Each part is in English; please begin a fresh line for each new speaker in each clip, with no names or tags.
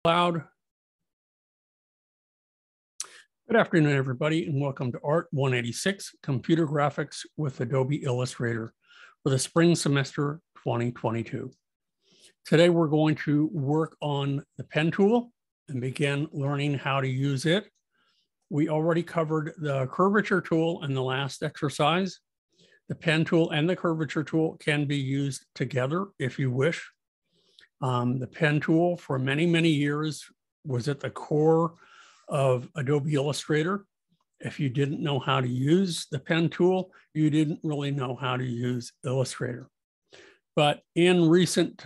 Loud. Good afternoon, everybody, and welcome to Art 186, Computer Graphics with Adobe Illustrator for the spring semester 2022. Today, we're going to work on the pen tool and begin learning how to use it. We already covered the curvature tool in the last exercise. The pen tool and the curvature tool can be used together if you wish. The pen tool for many, many years was at the core of Adobe Illustrator. If you didn't know how to use the pen tool, you didn't really know how to use Illustrator. But in recent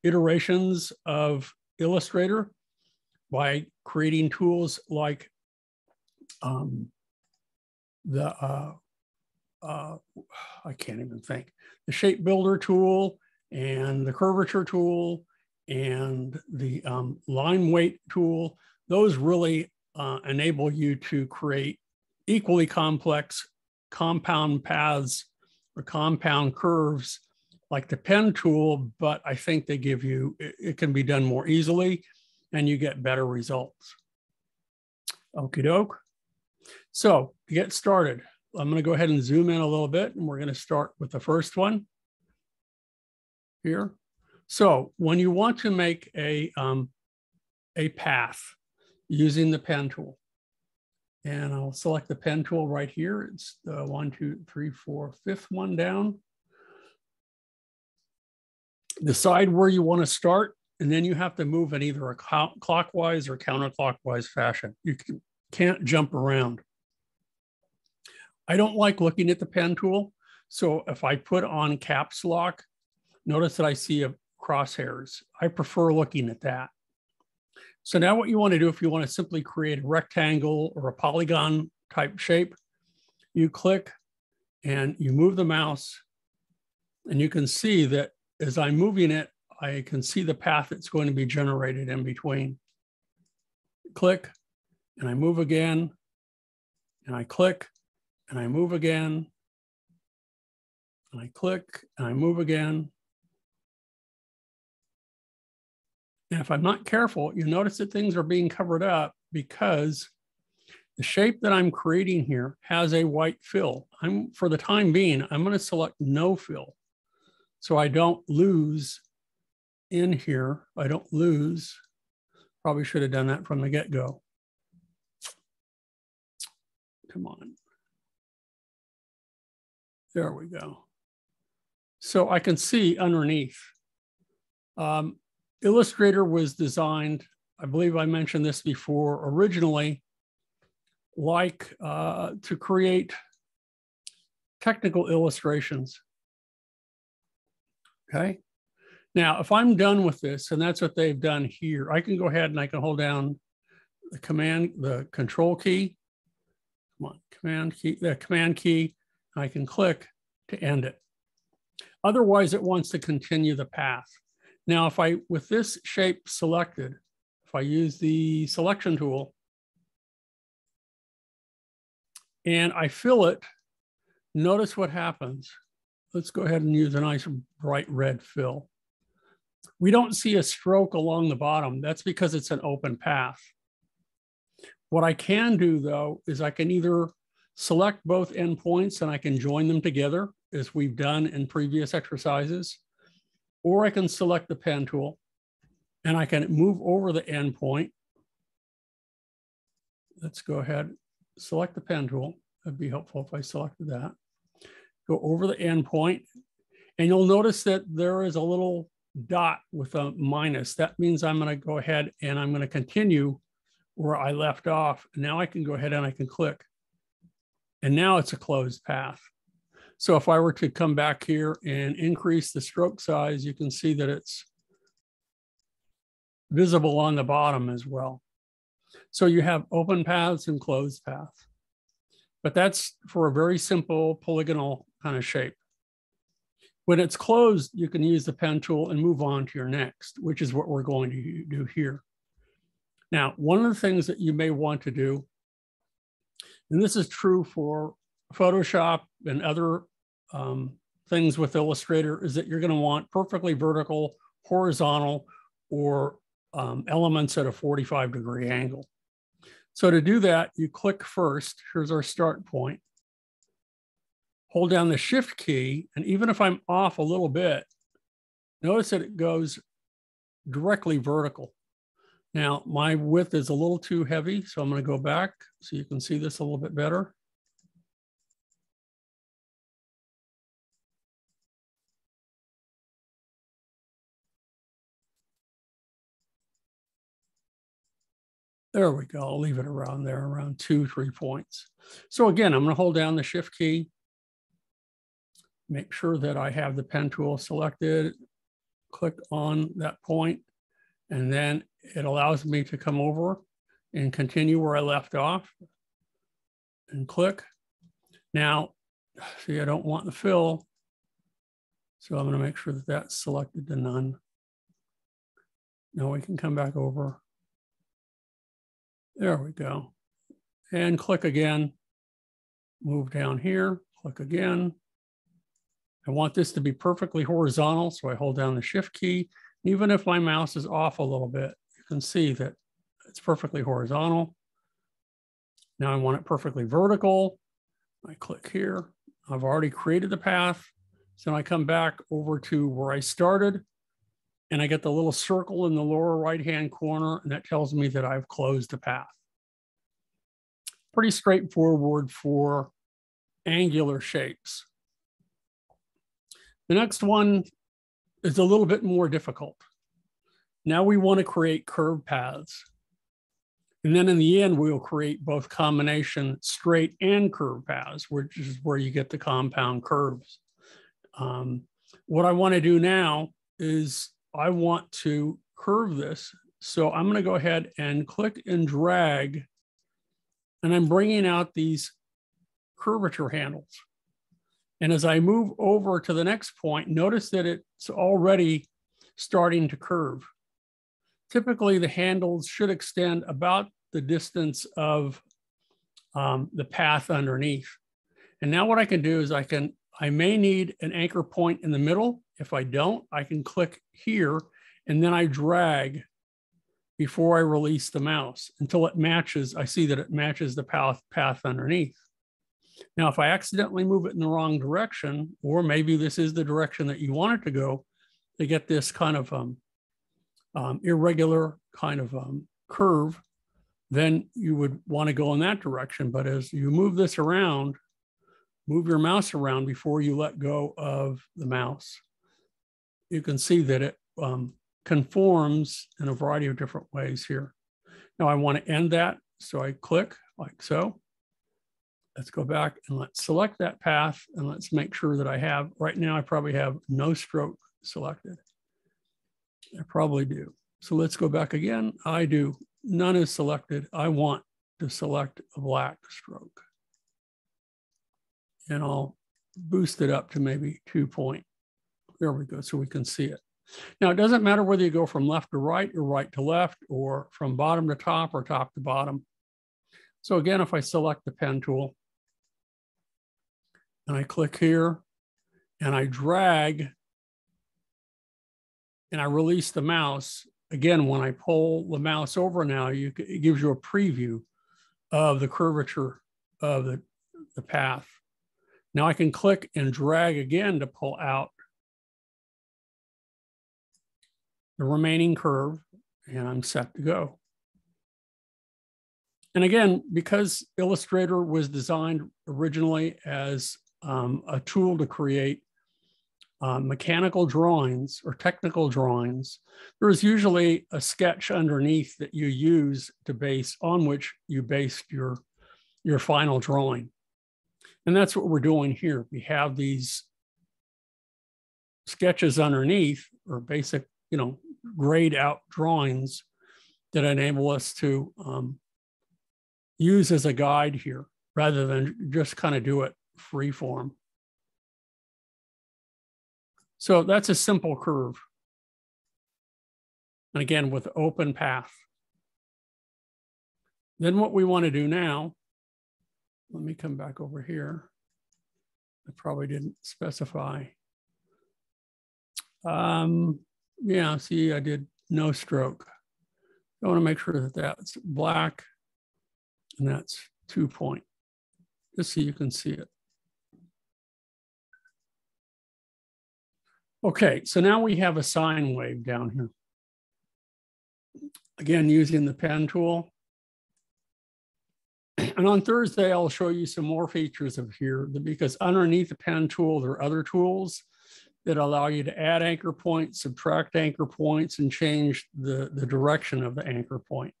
iterations of Illustrator, by creating tools like I can't even think, the shape builder tool and the curvature tool and the line weight tool, those really enable you to create equally complex compound paths or compound curves like the pen tool, but I think they give you, it can be done more easily and you get better results. Okie doke. So to get started, I'm going to go ahead and zoom in a little bit, and we're going to start with the first one here. So when you want to make a path using the pen tool, and I'll select the pen tool right here. It's the 1, 2, 3, 4, 5th one down. Decide where you want to start, and then you have to move in either a clockwise or counterclockwise fashion. You can't jump around. I don't like looking at the pen tool. So if I put on caps lock, notice that I see crosshairs. I prefer looking at that. So now what you want to do, if you want to simply create a rectangle or a polygon type shape, you click and you move the mouse, and you can see that as I'm moving it, I can see the path that's going to be generated in between. Click, and I move again, and I click, and I move again, and I click, and I move again. And if I'm not careful, you notice that things are being covered up because the shape that I'm creating here has a white fill. For the time being, I'm going to select no fill, so I don't lose in here. I don't lose. Probably should have done that from the get-go. Come on. There we go. So I can see underneath. Illustrator was designed, I believe I mentioned this before, originally like to create technical illustrations. Okay. Now, if I'm done with this, and that's what they've done here, I can go ahead and I can hold down the control key. Come on, the command key. I can click to end it. Otherwise, it wants to continue the path. Now, if with this shape selected, if I use the selection tool and I fill it, notice what happens. Let's go ahead and use a nice bright red fill. We don't see a stroke along the bottom. That's because it's an open path. What I can do, though, is I can either select both endpoints and I can join them together, as we've done in previous exercises, or I can select the pen tool and I can move over the endpoint. Let's go ahead, select the pen tool. That'd be helpful if I selected that. Go over the endpoint, and you'll notice that there is a little dot with a minus. That means I'm going to go ahead and I'm going to continue where I left off. Now I can go ahead and I can click. And now it's a closed path. So if I were to come back here and increase the stroke size, you can see that it's visible on the bottom as well. So you have open paths and closed paths. But that's for a very simple polygonal kind of shape. When it's closed, you can use the pen tool and move on to your next, which is what we're going to do here. Now, one of the things that you may want to do, and this is true for Photoshop and other things with Illustrator, is that you're going to want perfectly vertical, horizontal, or elements at a 45-degree angle. So to do that, you click first. Here's our start point. Hold down the Shift key, and even if I'm off a little bit, notice that it goes directly vertical. Now, my width is a little too heavy, so I'm going to go back so you can see this a little bit better. There we go. I'll leave it around there, around 2-3 points. So again, I'm going to hold down the Shift key, make sure that I have the pen tool selected, click on that point, and then it allows me to come over and continue where I left off and click. Now, see, I don't want the fill, so I'm going to make sure that that's selected to none. Now we can come back over. There we go. And click again, move down here, click again. I want this to be perfectly horizontal, so I hold down the Shift key. Even if my mouse is off a little bit, you can see that it's perfectly horizontal. Now I want it perfectly vertical. I click here. I've already created the path. So I come back over to where I started, and I get the little circle in the lower right-hand corner, and that tells me that I've closed the path. Pretty straightforward for angular shapes. The next one is a little bit more difficult. Now we want to create curved paths. And then in the end, we'll create both combination straight and curved paths, which is where you get the compound curves. What I want to do now is I want to curve this. So I'm going to go ahead and click and drag, and I'm bringing out these curvature handles. And as I move over to the next point, notice that it's already starting to curve. Typically, the handles should extend about the distance of the path underneath. And now what I can do is I may need an anchor point in the middle. If I don't, I can click here, and then I drag before I release the mouse until it matches. I see that it matches the path underneath. Now, if I accidentally move it in the wrong direction, or maybe this is the direction that you want it to go, to get this kind of irregular kind of curve, then you would want to go in that direction. But as you move this around, move your mouse around before you let go of the mouse, you can see that it conforms in a variety of different ways here. Now I want to end that, so I click like so. Let's go back and let's select that path, and let's make sure that I have, right now I probably have no stroke selected. I probably do. So let's go back again. I do. None is selected. I want to select a black stroke. And I'll boost it up to maybe 2 point. There we go, so we can see it. Now, it doesn't matter whether you go from left to right or right to left, or from bottom to top or top to bottom. So again, if I select the pen tool, and I click here, and I drag, and I release the mouse. Again, when I pull the mouse over now, it gives you a preview of the curvature of the path. Now I can click and drag again to pull out the remaining curve, and I'm set to go. And again, because Illustrator was designed originally as a tool to create mechanical drawings or technical drawings, there is usually a sketch underneath that you use to base on which you based your final drawing. And that's what we're doing here. We have these sketches underneath, or basic, grayed out drawings that enable us to use as a guide here, rather than just kind of do it free form. So that's a simple curve. And again, with open path. Then what we want to do now, let me come back over here. I probably didn't specify. Yeah, see, I did no stroke. I want to make sure that that's black and that's 2 point, just so you can see it. Okay, so now we have a sine wave down here. Again, using the pen tool. And on Thursday, I'll show you some more features of here, because underneath the pen tool, there are other tools that allow you to add anchor points, subtract anchor points, and change the direction of the anchor point.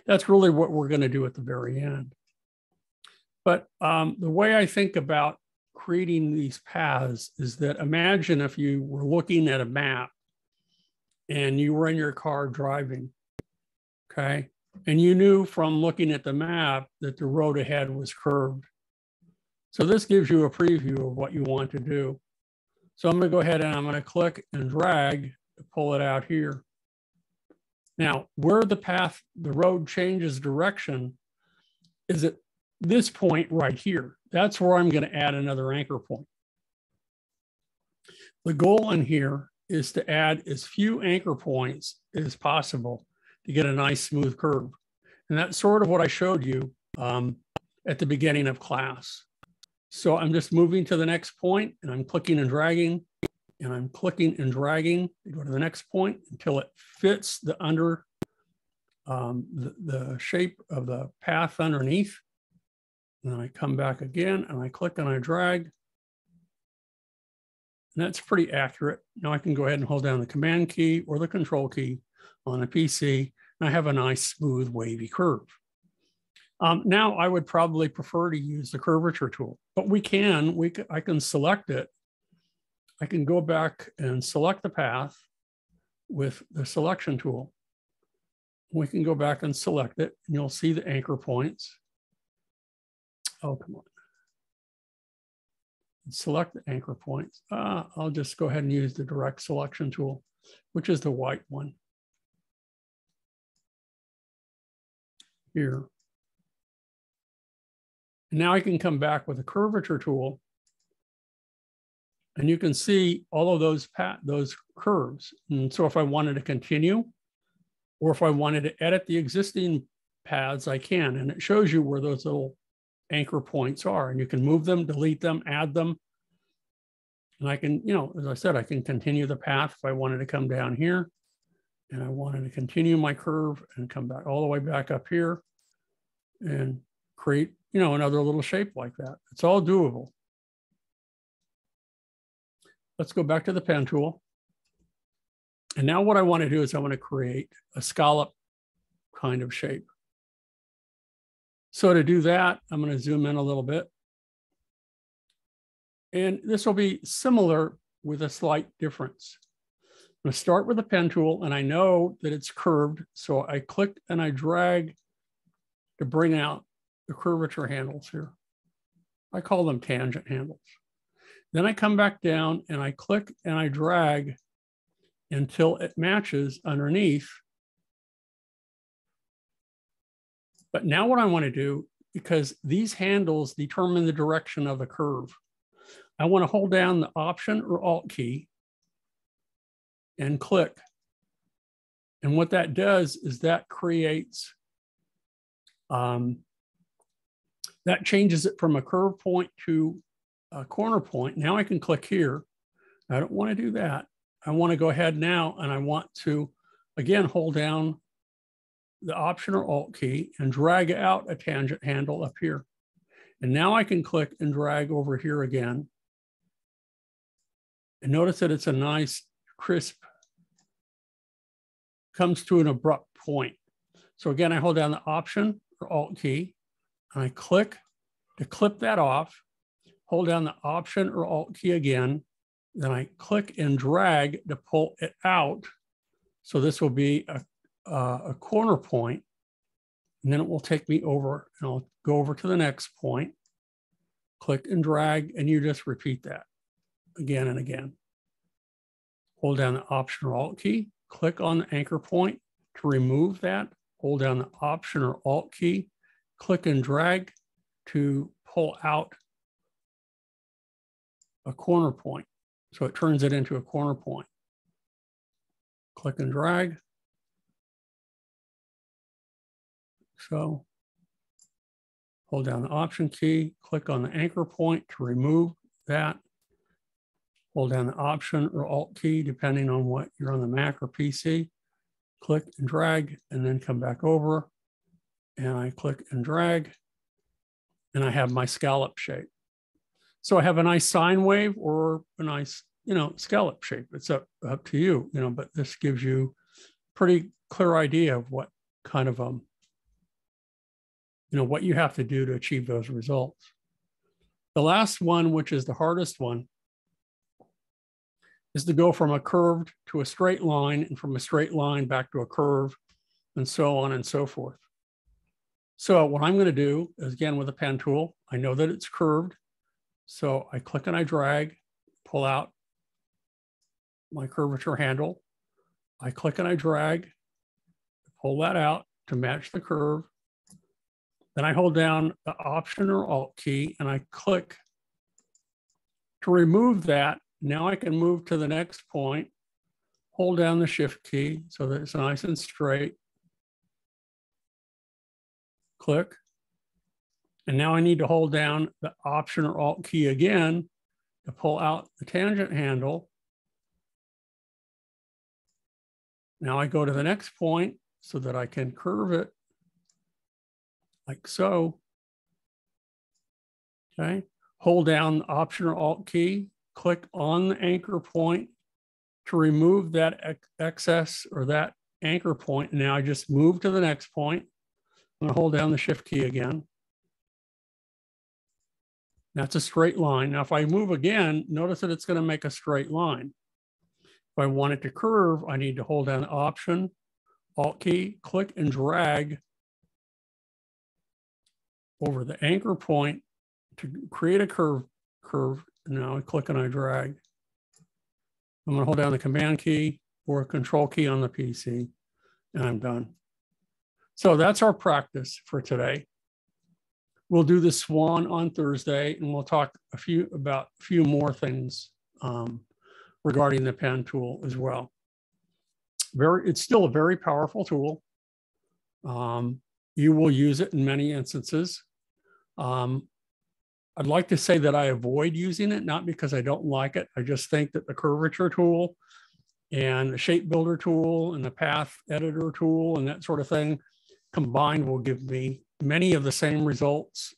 That's really what we're going to do at the very end. But the way I think about creating these paths is that imagine if you were looking at a map and you were in your car driving, okay? And you knew from looking at the map that the road ahead was curved. So this gives you a preview of what you want to do. So I'm going to go ahead and I'm going to click and drag to pull it out here. Now, where the path, the road changes direction is at this point right here. That's where I'm going to add another anchor point. The goal in here is to add as few anchor points as possible to get a nice smooth curve. And that's sort of what I showed you at the beginning of class. So I'm just moving to the next point and I'm clicking and dragging and I'm clicking and dragging to go to the next point until it fits the under the shape of the path underneath. And then I come back again and I click and I drag. And that's pretty accurate. Now I can go ahead and hold down the command key or the control key on a PC and I have a nice smooth wavy curve. Now I would probably prefer to use the curvature tool, but I can select it. I can go back and select the path with the selection tool. We can go back and select it and you'll see the anchor points. Oh, come on. Select the anchor points. I'll just go ahead and use the direct selection tool, which is the white one here. And now I can come back with a curvature tool and you can see all of those curves. And so if I wanted to continue or if I wanted to edit the existing paths, I can. And it shows you where those little anchor points are and you can move them, delete them, add them. And I can, as I said, I can continue the path if I wanted to come down here and I wanted to continue my curve and come back all the way back up here and create, another little shape like that. It's all doable. Let's go back to the pen tool. And now what I want to do is I want to create a scallop kind of shape. So to do that, I'm going to zoom in a little bit. And this will be similar with a slight difference. I'm going to start with the pen tool and I know that it's curved. So I click and I drag to bring out the curvature handles here. I call them tangent handles. Then I come back down and I click and I drag until it matches underneath. But now what I want to do, because these handles determine the direction of the curve, I want to hold down the Option or Alt key and click. And what that does is that creates, that changes it from a curve point to a corner point. Now I can click here. I don't want to do that. I want to go ahead now and I want to, again, hold down the Option or Alt key and drag out a tangent handle up here. And now I can click and drag over here again. And notice that it's a nice, crisp, comes to an abrupt point. So again, I hold down the Option or Alt key and I click to clip that off, hold down the Option or Alt key again, then I click and drag to pull it out. So this will be a corner point, and then it will take me over and I'll go over to the next point, click and drag, and you just repeat that again and again. Hold down the Option or Alt key, click on the anchor point to remove that, hold down the Option or Alt key, click and drag to pull out a corner point. So it turns it into a corner point. Click and drag. so. Hold down the Option key, click on the anchor point to remove that. Hold down the Option or Alt key, depending on what you're on the Mac or PC. Click and drag, and then come back over. And I click and drag, and I have my scallop shape. So I have a nice sine wave or a nice, scallop shape. It's up to you, but this gives you a pretty clear idea of what kind of what you have to do to achieve those results. The last one, which is the hardest one, is to go from a curved to a straight line, and from a straight line back to a curve, and so on and so forth. So what I'm going to do is, again, with a pen tool, I know that it's curved. So I click and I drag, pull out my curvature handle. I click and I drag, pull that out to match the curve. Then I hold down the Option or Alt key and I click to remove that. Now I can move to the next point, hold down the Shift key so that it's nice and straight. Click. And now I need to hold down the Option or Alt key again to pull out the tangent handle. Now I go to the next point so that I can curve it like so. Okay. Hold down the Option or Alt key, click on the anchor point to remove that excess or that anchor point. Now I just move to the next point. I'm going to hold down the Shift key again. That's a straight line. Now, if I move again, notice that it's going to make a straight line. If I want it to curve, I need to hold down the Option, Alt key, click and drag over the anchor point to create a curve. Now I click and I drag. I'm going to hold down the Command key or Control key on the PC, and I'm done. So that's our practice for today. We'll do the Swan on Thursday, and we'll talk about a few more things regarding the pen tool as well. It's still a very powerful tool. You will use it in many instances. I'd like to say that I avoid using it, not because I don't like it. I just think that the curvature tool and the shape builder tool and the path editor tool and that sort of thing combined will give me many of the same results,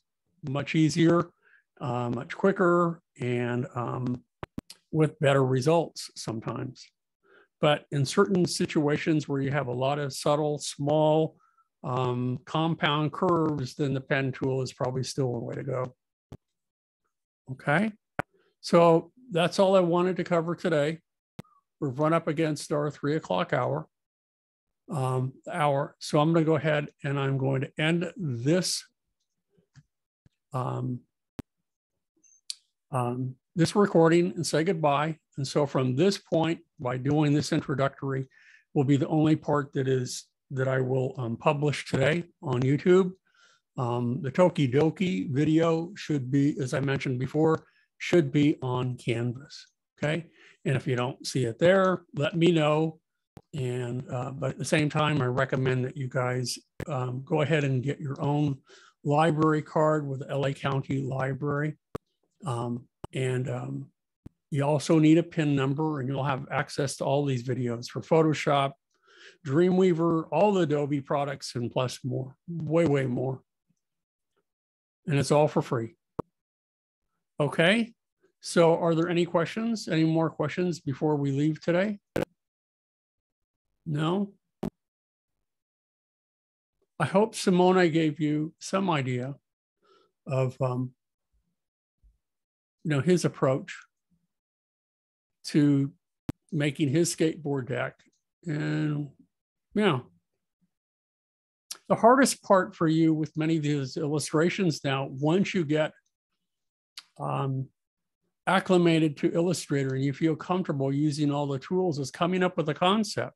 much easier, much quicker, and with better results sometimes. But in certain situations where you have a lot of subtle, small, compound curves, then the pen tool is probably still a way to go. Okay, so that's all I wanted to cover today. We've run up against our 3 o'clock hour. So I'm going to go ahead and I'm going to end this this recording and say goodbye. And so from this point, by doing this introductory, will be the only part that I will publish today on YouTube. The Tokidoki video should be, as I mentioned before, should be on Canvas. Okay, and if you don't see it there, let me know. And but at the same time, I recommend that you guys go ahead and get your own library card with the LA County Library. You also need a PIN number, and you'll have access to all these videos for Photoshop, Dreamweaver, all the Adobe products, and plus more, way more. And it's all for free. Okay, so are there any questions? Any more questions before we leave today? No? I hope Simone gave you some idea of his approach to making his skateboard deck. And yeah, the hardest part for you with many of these illustrations now, once you get acclimated to Illustrator and you feel comfortable using all the tools, is coming up with a concept.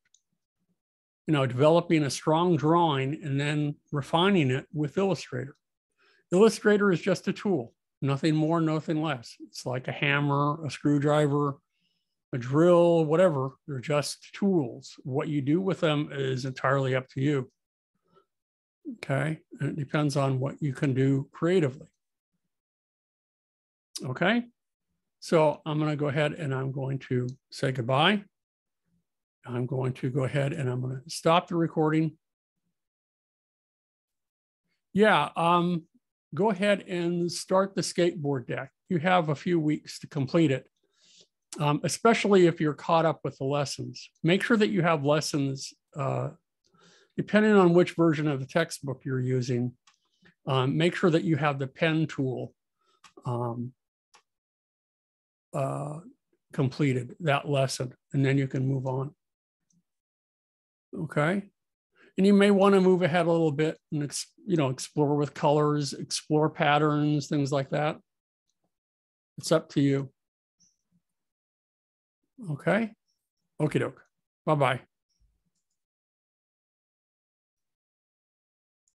Developing a strong drawing and then refining it with Illustrator. Illustrator is just a tool, nothing more, nothing less. It's like a hammer, a screwdriver, a drill, whatever. They're just tools. What you do with them is entirely up to you. Okay, and it depends on what you can do creatively. Okay, so I'm going to go ahead and I'm going to say goodbye. I'm going to go ahead and I'm going to stop the recording. Yeah, go ahead and start the skateboard deck. You have a few weeks to complete it, especially if you're caught up with the lessons. Make sure that you have lessons, depending on which version of the textbook you're using. Make sure that you have the pen tool completed, that lesson, and then you can move on. Okay. And you may want to move ahead a little bit and explore with colors, explore patterns, things like that. It's up to you. Okay. Okie doke. Bye-bye.